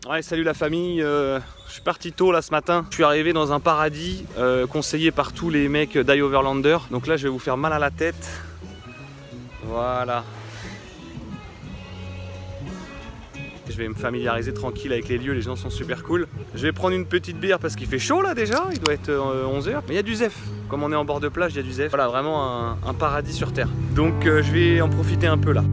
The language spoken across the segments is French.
Ouais, salut la famille, je suis parti tôt là ce matin. Je suis arrivé dans un paradis conseillé par tous les mecs d'iOverlander. Donc là je vais vous faire mal à la tête. Voilà. Je vais me familiariser tranquille avec les lieux, les gens sont super cool. Je vais prendre une petite bière parce qu'il fait chaud là déjà, il doit être 11 h. Mais il y a du zef, comme on est en bord de plage, il y a du zef. Voilà, vraiment un paradis sur terre. Donc je vais en profiter un peu là.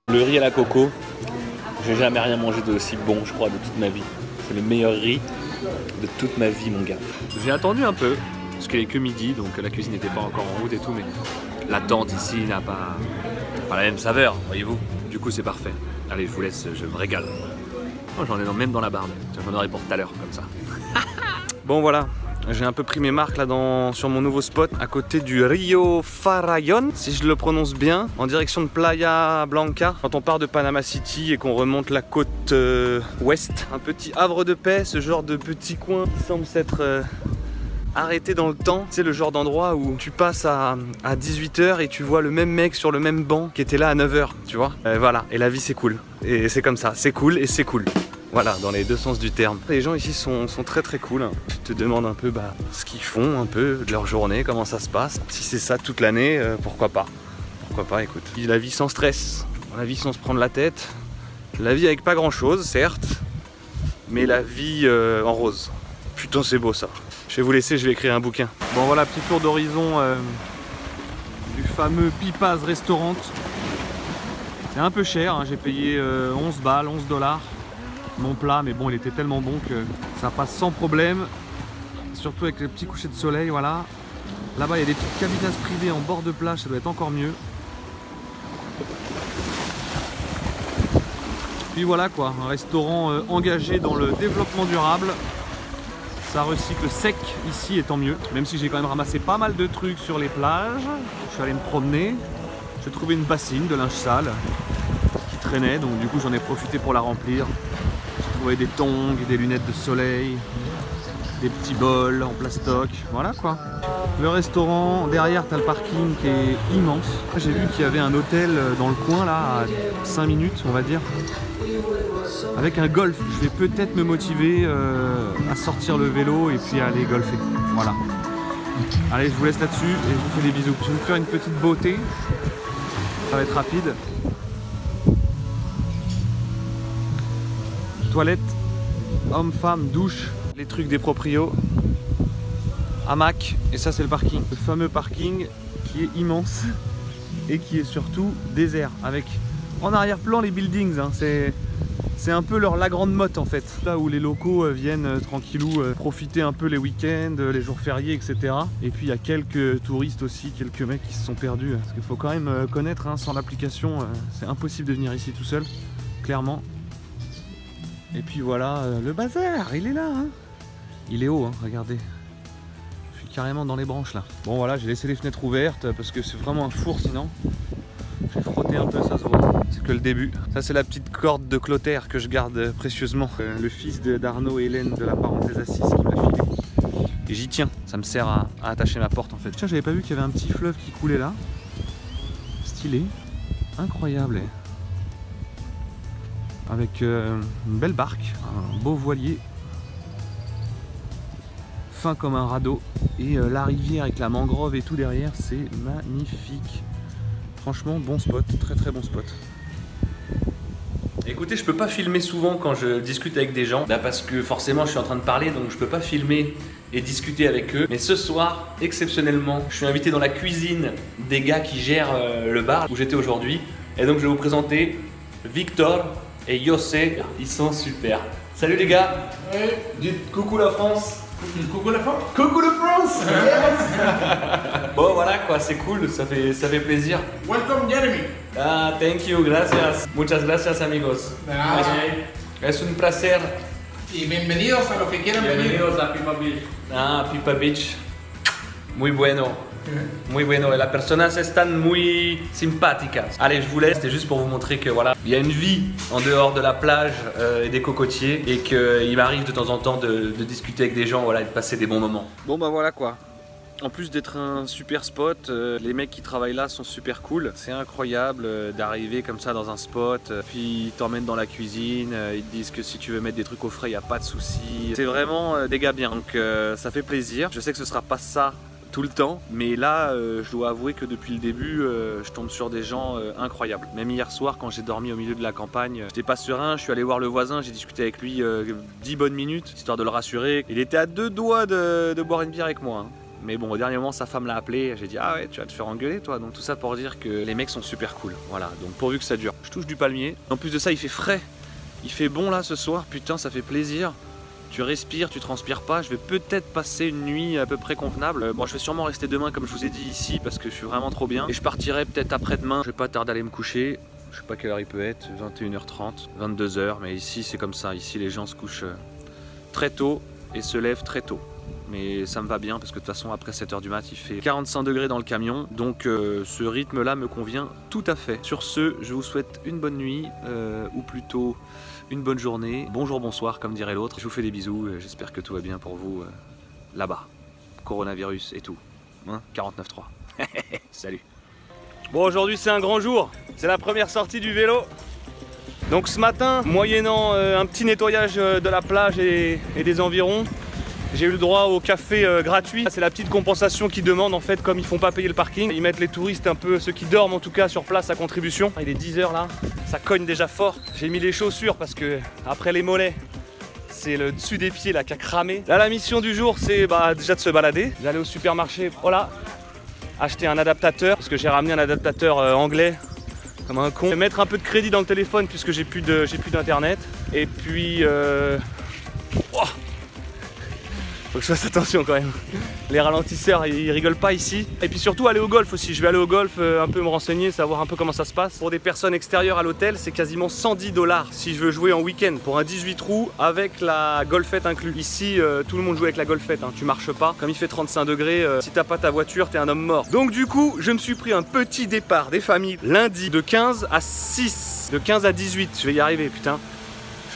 Le riz à la coco, j'ai jamais rien mangé d'aussi bon, je crois, de toute ma vie. C'est le meilleur riz de toute ma vie, mon gars. J'ai attendu un peu, parce qu'il est que midi, donc la cuisine n'était pas encore en route et tout, mais l'attente ici n'a pas la même saveur, voyez-vous. Du coup, c'est parfait. Allez, je vous laisse, je me régale. Oh, j'en ai même dans la barbe, j'en aurai pour tout à l'heure, comme ça. Bon, voilà. J'ai un peu pris mes marques là sur mon nouveau spot à côté du Rio Farallón, si je le prononce bien, en direction de Playa Blanca. Quand on part de Panama City et qu'on remonte la côte ouest, un petit havre de paix, ce genre de petit coin qui semble s'être arrêté dans le temps. C'est le genre d'endroit où tu passes à 18 h et tu vois le même mec sur le même banc qui était là à 9 h, tu vois. Voilà, et la vie c'est cool. Et c'est comme ça, c'est cool et c'est cool. Voilà, dans les deux sens du terme. Les gens ici sont très très cool. Tu te demandes un peu ce qu'ils font, un peu de leur journée, comment ça se passe. Si c'est ça toute l'année, pourquoi pas. Pourquoi pas, écoute. La vie sans stress, la vie sans se prendre la tête. La vie avec pas grand chose, certes, mais la vie en rose. Putain, c'est beau ça. Je vais vous laisser, je vais écrire un bouquin. Bon voilà, petit tour d'horizon du fameux Pipas Restaurant. C'est un peu cher, hein. J'ai payé 11 balles, 11 $. Mon plat, mais bon, il était tellement bon que ça passe sans problème, surtout avec les petits couchers de soleil. Voilà, là-bas il y a des petites cabinas privées en bord de plage, ça doit être encore mieux. Puis voilà quoi, un restaurant engagé dans le développement durable. Ça recycle sec ici et tant mieux, même si j'ai quand même ramassé pas mal de trucs sur les plages. Je suis allé me promener, j'ai trouvé une bassine de linge sale qui traînait, donc du coup j'en ai profité pour la remplir. Des tongs, des lunettes de soleil, des petits bols en plastoc, voilà quoi. Le restaurant, derrière t'as le parking qui est immense. J'ai vu qu'il y avait un hôtel dans le coin là, à 5 minutes on va dire, avec un golf. Je vais peut-être me motiver à sortir le vélo et puis à aller golfer, voilà. Allez, je vous laisse là-dessus et je vous fais des bisous. Je vais me faire une petite beauté, ça va être rapide. Toilette, homme, femme, douche, les trucs des proprios, hamac, et ça c'est le parking. Le fameux parking qui est immense et qui est surtout désert, avec en arrière-plan les buildings, hein. C'est un peu la grande motte en fait, là où les locaux viennent tranquillou profiter un peu les week-ends, les jours fériés, etc. Et puis il y a quelques touristes aussi, quelques mecs qui se sont perdus, parce qu'il faut quand même connaître, hein, sans l'application, c'est impossible de venir ici tout seul, clairement. Et puis voilà, le bazar, il est là, hein. Il est haut, hein, regardez. Je suis carrément dans les branches là. Bon voilà, j'ai laissé les fenêtres ouvertes parce que c'est vraiment un four sinon. J'ai frotté un peu, ça se voit. C'est que le début. Ça c'est la petite corde de Clotaire que je garde précieusement. Le fils d'Arnaud et Hélène de la parenthèse à 6 qui m'a filé. Et j'y tiens, ça me sert à attacher ma porte en fait. Tiens, j'avais pas vu qu'il y avait un petit fleuve qui coulait là. Stylé, incroyable. Avec une belle barque, un beau voilier, fin comme un radeau, et la rivière avec la mangrove et tout derrière, c'est magnifique. Franchement, bon spot, très très bon spot. Écoutez, je peux pas filmer souvent quand je discute avec des gens, là parce que forcément je suis en train de parler, donc je peux pas filmer et discuter avec eux. Mais ce soir, exceptionnellement, je suis invité dans la cuisine des gars qui gèrent le bar où j'étais aujourd'hui, et donc je vais vous présenter Victor et Yossé, ils sont super. Salut les gars. Oui. Dites coucou la France. Coucou la France. Coucou la France. Yes. Bon voilà quoi, c'est cool, ça fait plaisir. Welcome Jeremy. Ah, thank you, gracias. Muchas gracias amigos. Es un placer. Y bienvenidos a los que quieran venir. Bienvenidos a Pipa Beach. Ah, Pipa Beach. Muy bueno. Muy bueno, et la personas están muy simpáticas. Allez, je vous laisse, c'était juste pour vous montrer que voilà, il y a une vie en dehors de la plage et des cocotiers et qu'il m'arrive de temps en temps de discuter avec des gens, voilà, et de passer des bons moments. Bon bah voilà quoi. En plus d'être un super spot, les mecs qui travaillent là sont super cool. C'est incroyable d'arriver comme ça dans un spot, puis ils t'emmènent dans la cuisine, ils te disent que si tu veux mettre des trucs au frais, il n'y a pas de souci. C'est vraiment des gars bien, donc ça fait plaisir. Je sais que ce sera pas ça tout le temps, mais là je dois avouer que depuis le début je tombe sur des gens incroyables. Même hier soir quand j'ai dormi au milieu de la campagne, j'étais pas serein, je suis allé voir le voisin, j'ai discuté avec lui 10 bonnes minutes histoire de le rassurer. Il était à 2 doigts de boire une bière avec moi hein. Mais bon, au dernier moment, sa femme l'a appelé, j'ai dit ah ouais, tu vas te faire engueuler toi. Donc tout ça pour dire que les mecs sont super cool. Voilà, donc pourvu que ça dure. Je touche du palmier. En plus de ça, il fait frais. Il fait bon là ce soir, putain, ça fait plaisir. Tu respires, tu transpires pas. Je vais peut-être passer une nuit à peu près convenable. Bon, je vais sûrement rester demain comme je vous ai dit ici parce que je suis vraiment trop bien. Et je partirai peut-être après-demain. Je vais pas tarder à aller me coucher. Je sais pas quelle heure il peut être, 21h30, 22h. Mais ici c'est comme ça. Ici les gens se couchent très tôt et se lèvent très tôt. Mais ça me va bien parce que de toute façon après 7h du mat il fait 45 degrés dans le camion. Donc ce rythme là me convient tout à fait. Sur ce, je vous souhaite une bonne nuit ou plutôt une bonne journée. Bonjour, bonsoir comme dirait l'autre. Je vous fais des bisous, j'espère que tout va bien pour vous là-bas. Coronavirus et tout. Hein, 49.3. Salut. Bon, aujourd'hui c'est un grand jour. C'est la première sortie du vélo. Donc ce matin, moyennant un petit nettoyage de la plage et des environs, j'ai eu le droit au café gratuit. C'est la petite compensation qu'ils demandent en fait, comme ils font pas payer le parking. Ils mettent les touristes un peu, ceux qui dorment en tout cas sur place à contribution. Il est 10h là, ça cogne déjà fort. J'ai mis les chaussures parce que après les mollets, c'est le dessus des pieds là qui a cramé. Là la mission du jour c'est déjà de se balader. J'allais au supermarché, voilà, acheter un adaptateur parce que j'ai ramené un adaptateur anglais comme un con. Mettre un peu de crédit dans le téléphone puisque j'ai plus d'internet. Et puis faut que je fasse attention quand même. Les ralentisseurs ils rigolent pas ici. Et puis surtout aller au golf aussi. Je vais aller au golf un peu me renseigner, savoir un peu comment ça se passe. Pour des personnes extérieures à l'hôtel, c'est quasiment 110 $ si je veux jouer en week-end pour un 18 trous avec la golfette inclus. Ici tout le monde joue avec la golfette, hein. Tu marches pas. Comme il fait 35 degrés, si t'as pas ta voiture, t'es un homme mort. Donc du coup, je me suis pris un petit départ des familles lundi de 15 à 6, de 15 à 18. Je vais y arriver, putain.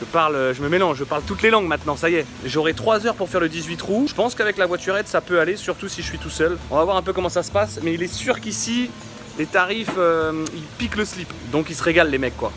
Je me mélange, je parle toutes les langues maintenant, ça y est. J'aurai 3 heures pour faire le 18 trous. Je pense qu'avec la voiturette ça peut aller, surtout si je suis tout seul. On va voir un peu comment ça se passe, mais il est sûr qu'ici, les tarifs, ils piquent le slip. Donc ils se régalent les mecs quoi.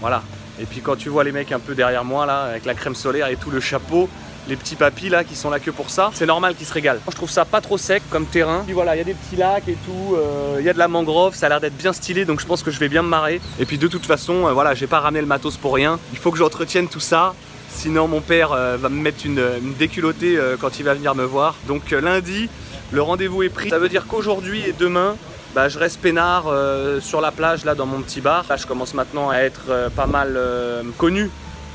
Voilà. Et puis quand tu vois les mecs un peu derrière moi là, avec la crème solaire et tout, le chapeau, les petits papis là qui sont là que pour ça, c'est normal qu'ils se régalent. Je trouve ça pas trop sec comme terrain. Puis voilà, il y a des petits lacs et tout, il y a de la mangrove, ça a l'air d'être bien stylé, donc je pense que je vais bien me marrer. Et puis de toute façon, voilà, j'ai pas ramené le matos pour rien. Il faut que j'entretienne tout ça, sinon mon père va me mettre une déculottée quand il va venir me voir. Donc lundi, le rendez-vous est pris. Ça veut dire qu'aujourd'hui et demain, je reste peinard sur la plage là dans mon petit bar. Là je commence maintenant à être pas mal connu,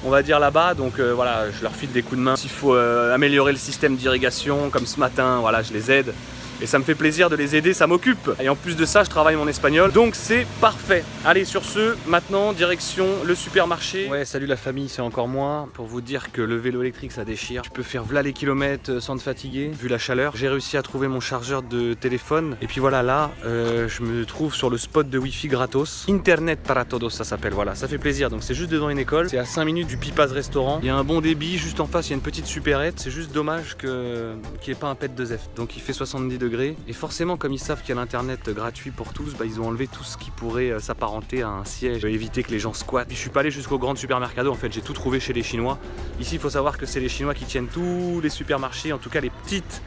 on va dire là-bas, donc voilà, je leur file des coups de main. S'il faut améliorer le système d'irrigation, comme ce matin, voilà, je les aide. Et ça me fait plaisir de les aider, ça m'occupe. Et en plus de ça, je travaille mon espagnol, donc c'est parfait. Allez, sur ce, maintenant, direction le supermarché. Ouais, salut la famille, c'est encore moi. Pour vous dire que le vélo électrique, ça déchire. Tu peux faire v'là les kilomètres sans te fatiguer, vu la chaleur. J'ai réussi à trouver mon chargeur de téléphone. Et puis voilà, là, je me trouve sur le spot de Wi-Fi gratos. Internet para todos, ça s'appelle, voilà. Ça fait plaisir, donc c'est juste devant une école. C'est à 5 minutes du Pipas Restaurant. Il y a un bon débit, juste en face, il y a une petite supérette. C'est juste dommage qu'il n'y ait pas un pet 2F. Donc il fait 70 degrés. Et forcément, comme ils savent qu'il y a l'internet gratuit pour tous, ils ont enlevé tout ce qui pourrait s'apparenter à un siège, éviter que les gens squattent. Puis je suis pas allé jusqu'au grand supermercado, en fait j'ai tout trouvé chez les Chinois. Ici il faut savoir que c'est les Chinois qui tiennent tous les supermarchés, en tout cas les petites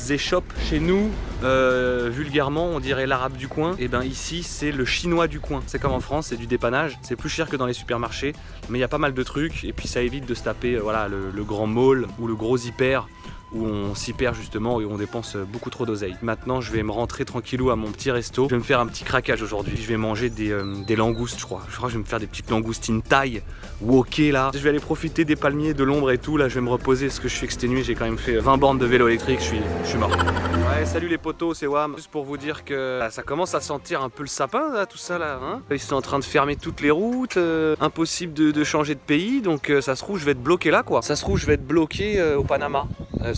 échoppes. Chez nous, vulgairement on dirait l'arabe du coin, et ben ici c'est le chinois du coin. C'est comme en France, c'est du dépannage, c'est plus cher que dans les supermarchés, mais il y a pas mal de trucs, et puis ça évite de se taper voilà, le grand mall ou le gros hyper, où on s'y perd justement et on dépense beaucoup trop d'oseille. Maintenant je vais me rentrer tranquillou à mon petit resto. Je vais me faire un petit craquage aujourd'hui. Je vais manger des langoustes, je crois. Je crois que je vais me faire des petites langoustines taille, wokées là. Je vais aller profiter des palmiers, de l'ombre et tout. Là je vais me reposer parce que je suis exténué. J'ai quand même fait 20 bornes de vélo électrique, je suis mort. Ouais, salut les potos, c'est Wam. Juste pour vous dire que ça commence à sentir un peu le sapin là, tout ça là. Hein, ils sont en train de fermer toutes les routes. Impossible de changer de pays. Donc ça se trouve je vais être bloqué là quoi. Ça se trouve je vais être bloqué au Panama.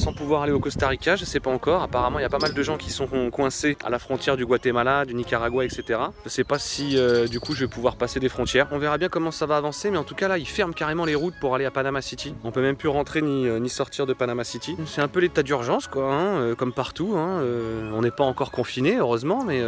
sans pouvoir aller au Costa Rica, je sais pas encore. Apparemment il y a pas mal de gens qui sont coincés à la frontière du Guatemala, du Nicaragua, etc. Je sais pas si du coup je vais pouvoir passer des frontières. On verra bien comment ça va avancer, mais en tout cas là ils ferment carrément les routes pour aller à Panama City. On peut même plus rentrer ni sortir de Panama City. C'est un peu l'état d'urgence quoi, hein, comme partout. Hein. On n'est pas encore confiné heureusement, mais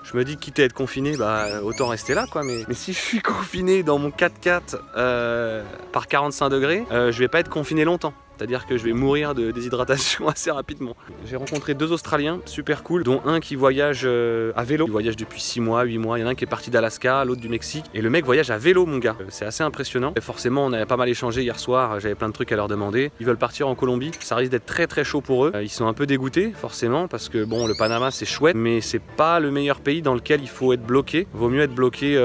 je me dis que quitte à être confiné, bah autant rester là quoi. Mais si je suis confiné dans mon 4x4 par 45 degrés, je vais pas être confiné longtemps. C'est-à-dire que je vais mourir de déshydratation assez rapidement. J'ai rencontré 2 Australiens super cool, dont un qui voyage à vélo. Il voyage depuis 6 mois, 8 mois. Il y en a un qui est parti d'Alaska, l'autre du Mexique. Et le mec voyage à vélo, mon gars. C'est assez impressionnant. Et forcément, on avait pas mal échangé hier soir. J'avais plein de trucs à leur demander. Ils veulent partir en Colombie. Ça risque d'être très très chaud pour eux. Ils sont un peu dégoûtés, forcément, parce que bon, le Panama c'est chouette, mais c'est pas le meilleur pays dans lequel il faut être bloqué. Vaut mieux être bloqué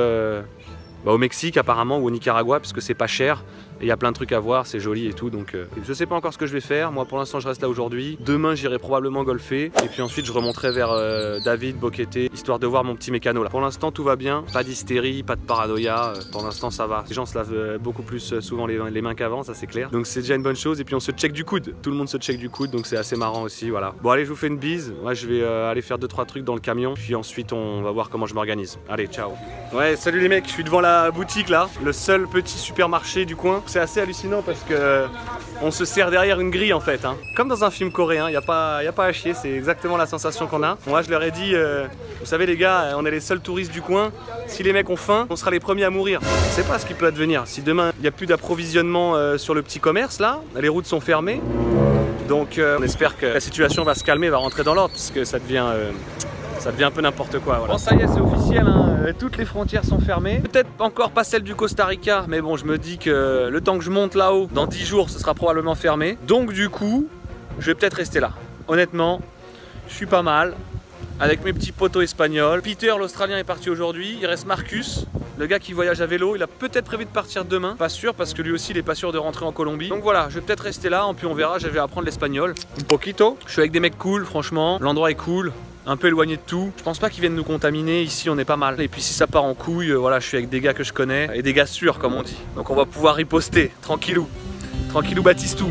au Mexique apparemment ou au Nicaragua, parce que c'est pas cher. Et il y a plein de trucs à voir, c'est joli et tout, donc je sais pas encore ce que je vais faire. Moi pour l'instant je reste là aujourd'hui. Demain j'irai probablement golfer et puis ensuite je remonterai vers David, Boquete, histoire de voir mon petit mécano là. Pour l'instant tout va bien, pas d'hystérie, pas de paranoïa, pour l'instant ça va. Les gens se lavent beaucoup plus souvent les mains qu'avant, ça c'est clair. Donc c'est déjà une bonne chose. Et puis on se check du coude, tout le monde se check du coude, donc c'est assez marrant aussi, voilà. Bon allez, je vous fais une bise. Moi je vais aller faire 2-3 trucs dans le camion, puis ensuite on va voir comment je m'organise. Allez, ciao. Ouais, salut les mecs, je suis devant la boutique là, le seul petit supermarché du coin. C'est assez hallucinant parce que on se sert derrière une grille en fait, hein. Comme dans un film coréen, y a pas à chier, c'est exactement la sensation qu'on a. Moi je leur ai dit, vous savez les gars, on est les seuls touristes du coin, si les mecs ont faim, on sera les premiers à mourir. On sait pas ce qui peut advenir, si demain il n'y a plus d'approvisionnement sur le petit commerce là, les routes sont fermées, donc on espère que la situation va se calmer, va rentrer dans l'ordre, parce que ça devient un peu n'importe quoi. Voilà. Bon ça y est, c'est officiel, hein. Toutes les frontières sont fermées. Peut-être encore pas celle du Costa Rica, mais bon je me dis que le temps que je monte là-haut, dans 10 jours ce sera probablement fermé. Donc du coup, je vais peut-être rester là. Honnêtement, je suis pas mal, avec mes petits potos espagnols. Peter l'Australien est parti aujourd'hui, il reste Marcus, le gars qui voyage à vélo, il a peut-être prévu de partir demain. Pas sûr parce que lui aussi il est pas sûr de rentrer en Colombie. Donc voilà, je vais peut-être rester là, puis on verra, je vais apprendre l'espagnol. Un poquito. Je suis avec des mecs cool, franchement, l'endroit est cool. Un peu éloigné de tout. Je pense pas qu'ils viennent nous contaminer, ici on est pas mal. Et puis si ça part en couille, voilà, je suis avec des gars que je connais et des gars sûrs comme on dit. Donc on va pouvoir riposter, tranquillou. Tranquillou Batistou.